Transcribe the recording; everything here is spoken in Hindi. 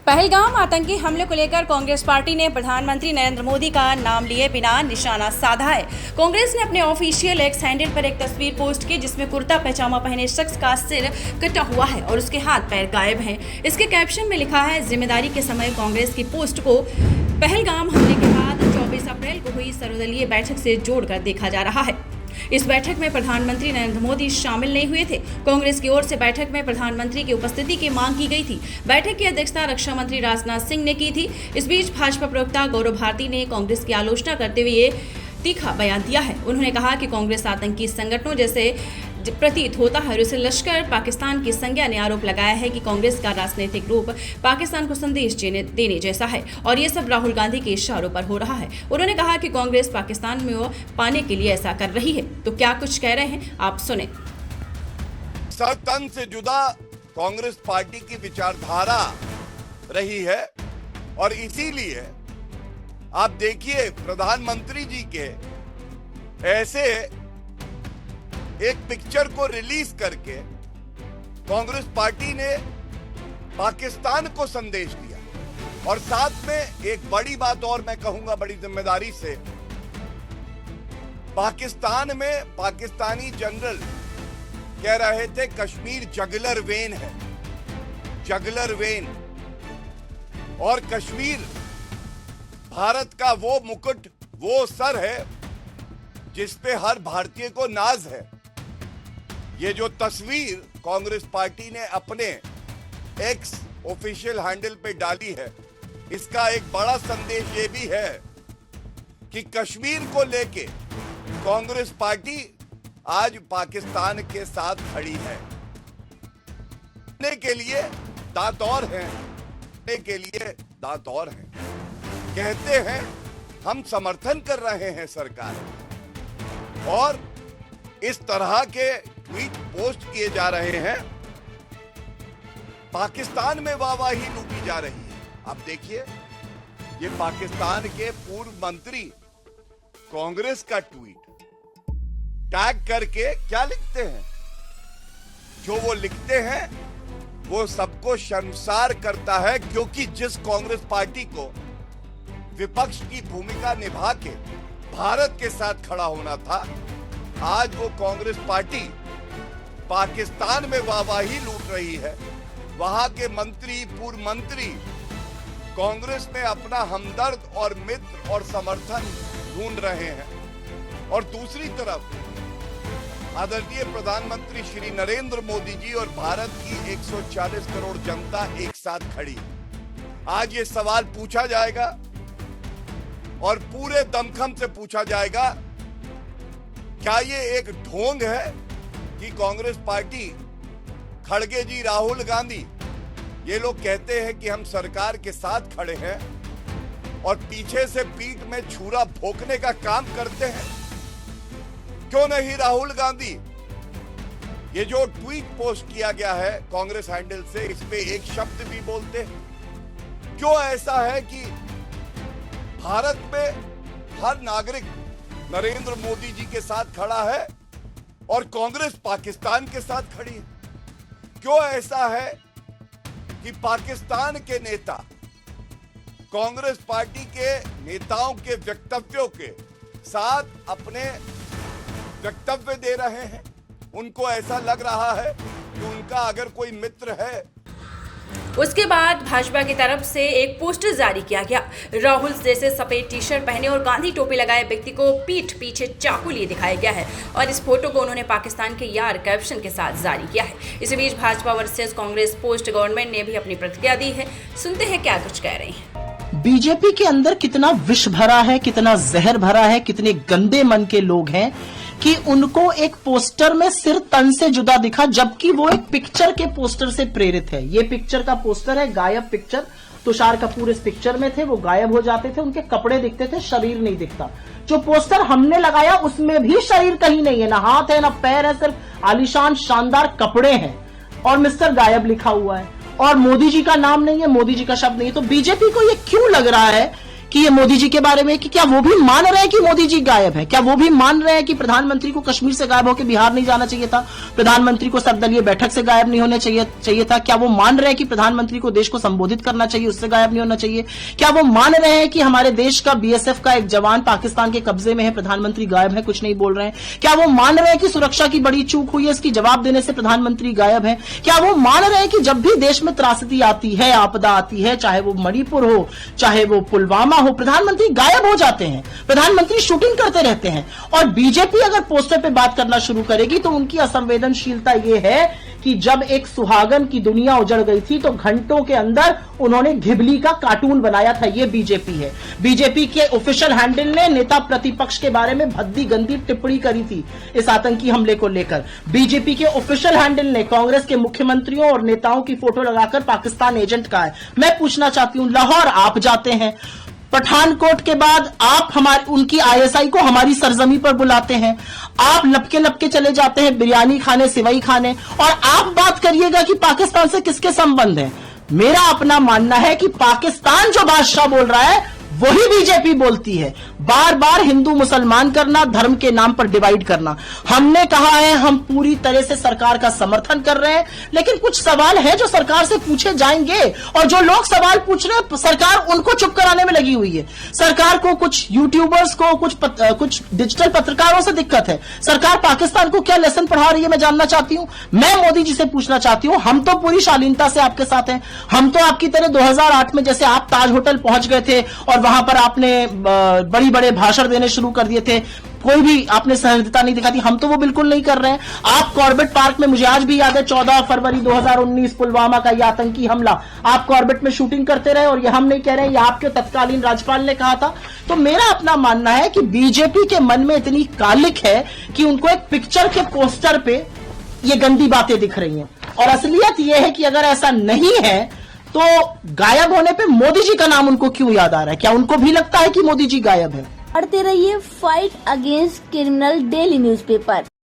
पहलगाम आतंकी हमले को लेकर कांग्रेस पार्टी ने प्रधानमंत्री नरेंद्र मोदी का नाम लिए बिना निशाना साधा है। कांग्रेस ने अपने ऑफिशियल एक्स हैंडल पर एक तस्वीर पोस्ट की जिसमें कुर्ता पैजामा पहने शख्स का सिर कटा हुआ है और उसके हाथ पैर गायब हैं। इसके कैप्शन में लिखा है, जिम्मेदारी के समय कांग्रेस की पोस्ट को पहलगाम हमले के बाद 24 अप्रैल को हुई सर्वदलीय बैठक से जोड़कर देखा जा रहा है। इस बैठक में प्रधानमंत्री नरेंद्र मोदी शामिल नहीं हुए थे। कांग्रेस की ओर से बैठक में प्रधानमंत्री की उपस्थिति की मांग की गई थी। बैठक की अध्यक्षता रक्षा मंत्री राजनाथ सिंह ने की थी। इस बीच भाजपा प्रवक्ता गौरव भारती ने कांग्रेस की आलोचना करते हुए तीखा बयान दिया है। उन्होंने कहा कि कांग्रेस आतंकी संगठनों जैसे प्रतीत होता है और इसे लश्कर पाकिस्तान की संज्ञा ने आरोप लगाया है कि कांग्रेस का राजनीतिक रूप पाकिस्तान को संदेश देने जैसा है और ये सब राहुल गांधी के इशारों पर हो रहा है। उन्होंने कहा कि कांग्रेस पाकिस्तान में वो पाने के लिए ऐसा कर रही है। तो क्या कुछ कह रहे हैं, आप सुने। तन से जुदा कांग्रेस पार्टी की विचारधारा रही है और इसीलिए आप देखिए प्रधानमंत्री जी के ऐसे एक पिक्चर को रिलीज करके कांग्रेस पार्टी ने पाकिस्तान को संदेश दिया और साथ में एक बड़ी बात और मैं कहूंगा बड़ी जिम्मेदारी से, पाकिस्तान में पाकिस्तानी जनरल कह रहे थे कश्मीर जगलर वेन है, जगलर वेन, और कश्मीर भारत का वो मुकुट, वो सर है जिस पे हर भारतीय को नाज है। ये जो तस्वीर कांग्रेस पार्टी ने अपने एक्स ऑफिशियल हैंडल पे डाली है, इसका एक बड़ा संदेश ये भी है कि कश्मीर को लेके कांग्रेस पार्टी आज पाकिस्तान के साथ खड़ी है। के लिए दांत और हैं, के लिए दांत और हैं। कहते हैं हम समर्थन कर रहे हैं सरकार, और इस तरह के ट्वीट पोस्ट किए जा रहे हैं। पाकिस्तान में वाहवाही लूटी जा रही है। आप देखिए, ये पाकिस्तान के पूर्व मंत्री कांग्रेस का ट्वीट टैग करके क्या लिखते हैं, जो वो लिखते हैं वो सबको शर्मसार करता है, क्योंकि जिस कांग्रेस पार्टी को विपक्ष की भूमिका निभा के भारत के साथ खड़ा होना था, आज वो कांग्रेस पार्टी पाकिस्तान में वाहवाही लूट रही है। वहां के मंत्री, पूर्व मंत्री कांग्रेस में अपना हमदर्द और मित्र और समर्थन ढूंढ रहे हैं, और दूसरी तरफ आदरणीय प्रधानमंत्री श्री नरेंद्र मोदी जी और भारत की 140 करोड़ जनता एक साथ खड़ी। आज ये सवाल पूछा जाएगा और पूरे दमखम से पूछा जाएगा, क्या ये एक ढोंग है कि कांग्रेस पार्टी, खड़गे जी, राहुल गांधी, ये लोग कहते हैं कि हम सरकार के साथ खड़े हैं और पीछे से पीठ में छुरा भोंकने का काम करते हैं? क्यों नहीं राहुल गांधी, ये जो ट्वीट पोस्ट किया गया है कांग्रेस हैंडल से, इस पे एक शब्द भी बोलते हैं? क्यों ऐसा है कि भारत में हर नागरिक नरेंद्र मोदी जी के साथ खड़ा है और कांग्रेस पाकिस्तान के साथ खड़ी है? क्यों ऐसा है कि पाकिस्तान के नेता कांग्रेस पार्टी के नेताओं के वक्तव्यों के साथ अपने वक्तव्य दे रहे हैं? उनको ऐसा लग रहा है कि उनका अगर कोई मित्र है। उसके बाद भाजपा की तरफ से एक पोस्टर जारी किया गया। राहुल जैसे सफेद टी शर्ट पहने और गांधी टोपी लगाए व्यक्ति को पीठ पीछे चाकू लिए दिखाया गया है और इस फोटो को उन्होंने पाकिस्तान के यार कैप्शन के साथ जारी किया है। इसी बीच Bhajpa versus Congress post government ने भी अपनी प्रतिक्रिया दी है। सुनते हैं क्या कुछ कह रहे हैं। बीजेपी के अंदर कितना विष भरा है, कितना जहर भरा है, कितने गंदे मन के लोग हैं कि उनको एक पोस्टर में सिर तन से जुदा दिखा, जबकि वो एक पिक्चर के पोस्टर से प्रेरित है। ये पिक्चर का पोस्टर है, गायब पिक्चर। तुषार कपूर इस पिक्चर में थे, वो गायब हो जाते थे, उनके कपड़े दिखते थे, शरीर नहीं दिखता। जो पोस्टर हमने लगाया उसमें भी शरीर कहीं नहीं है, ना हाथ है ना पैर है, सिर्फ आलीशान शानदार कपड़े हैं और मिस्टर गायब लिखा हुआ है और मोदी जी का नाम नहीं है, मोदी जी का शब्द नहीं है। तो बीजेपी को ये क्यों लग रहा है कि ये मोदी जी के बारे में, कि क्या वो भी मान रहे हैं कि मोदी जी गायब है? क्या वो भी मान रहे हैं कि प्रधानमंत्री को कश्मीर से गायब होकर बिहार नहीं जाना चाहिए था? प्रधानमंत्री को सर्वदलीय बैठक से गायब नहीं होने चाहिए था? क्या वो मान रहे हैं कि प्रधानमंत्री को देश को संबोधित करना चाहिए, उससे गायब नहीं होना चाहिए? क्या वो मान रहे हैं कि हमारे देश का बीएसएफ का एक जवान पाकिस्तान के कब्जे में है, प्रधानमंत्री गायब है, कुछ नहीं बोल रहे हैं? क्या वो मान रहे हैं कि सुरक्षा की बड़ी चूक हुई है, इसकी जवाब देने से प्रधानमंत्री गायब है? क्या वो मान रहे हैं कि जब भी देश में त्रासदी आती है, आपदा आती है, चाहे वो मणिपुर हो, चाहे वो पुलवामा हो, प्रधानमंत्री गायब हो जाते हैं, प्रधानमंत्री शूटिंग करते रहते हैं? और बीजेपी अगर पोस्टर पे बात करना शुरू करेगी तो उनकी असंवेदनशीलता ये है कि जब एक सुहागन की दुनिया उजड़ गई थी तो घंटों के अंदर उन्होंने घिबली का कार्टून बनाया था। ये बीजेपी है। बीजेपी के ऑफिशियल हैंडल ने नेता प्रतिपक्ष के बारे में भद्दी गंदी टिप्पणी करी थी इस आतंकी हमले को लेकर। बीजेपी के ऑफिशियल हैंडल ने कांग्रेस के मुख्यमंत्रियों और नेताओं की फोटो लगाकर पाकिस्तान एजेंट कहा है। मैं पूछना चाहती हूं, लाहौर आप जाते हैं, पठानकोट के बाद आप उनकी आईएसआई को हमारी सरजमी पर बुलाते हैं, आप लपके लपके चले जाते हैं बिरयानी खाने, सिवई खाने, और आप बात करिएगा कि पाकिस्तान से किसके संबंध हैं। मेरा अपना मानना है कि पाकिस्तान जो बादशाह बोल रहा है वही बीजेपी बोलती है। बार बार हिंदू मुसलमान करना, धर्म के नाम पर डिवाइड करना। हमने कहा है हम पूरी तरह से सरकार का समर्थन कर रहे हैं, लेकिन कुछ सवाल है जो सरकार से पूछे जाएंगे, और जो लोग सवाल पूछ रहे हैं सरकार उनको चुप कराने में लगी हुई है। सरकार को, कुछ यूट्यूबर्स को, कुछ डिजिटल पत्रकारों से दिक्कत है। सरकार पाकिस्तान को क्या लेसन पढ़ा रही है, मैं जानना चाहती हूं। मैं मोदी जी से पूछना चाहती हूं, हम तो पूरी शालीनता से आपके साथ हैं। हम तो आपकी तरह 2008 में जैसे आप ताज होटल पहुंच गए थे और वहां पर आपने बड़ी बड़े भाषण देने शुरू कर दिए थे, कोई भी आपने सहृदयता नहीं दिखाती, हम तो वो बिल्कुल नहीं कर रहे हैं। आप कॉर्बेट पार्क में, मुझे आज भी याद है 14 फरवरी 2019 पुलवामा का यह आतंकी हमला, आप कॉर्बेट में शूटिंग करते रहे, और ये हम नहीं कह रहे हैं, ये आपके तत्कालीन राज्यपाल ने कहा था। तो मेरा अपना मानना है कि बीजेपी के मन में इतनी कालिक है कि उनको एक पिक्चर के पोस्टर पे ये गंदी बातें दिख रही हैं, और असलियत यह है कि अगर ऐसा नहीं है तो गायब होने पे मोदी जी का नाम उनको क्यों याद आ रहा है? क्या उनको भी लगता है कि मोदी जी गायब है? पढ़ते रहिए fight against criminal daily newspaper.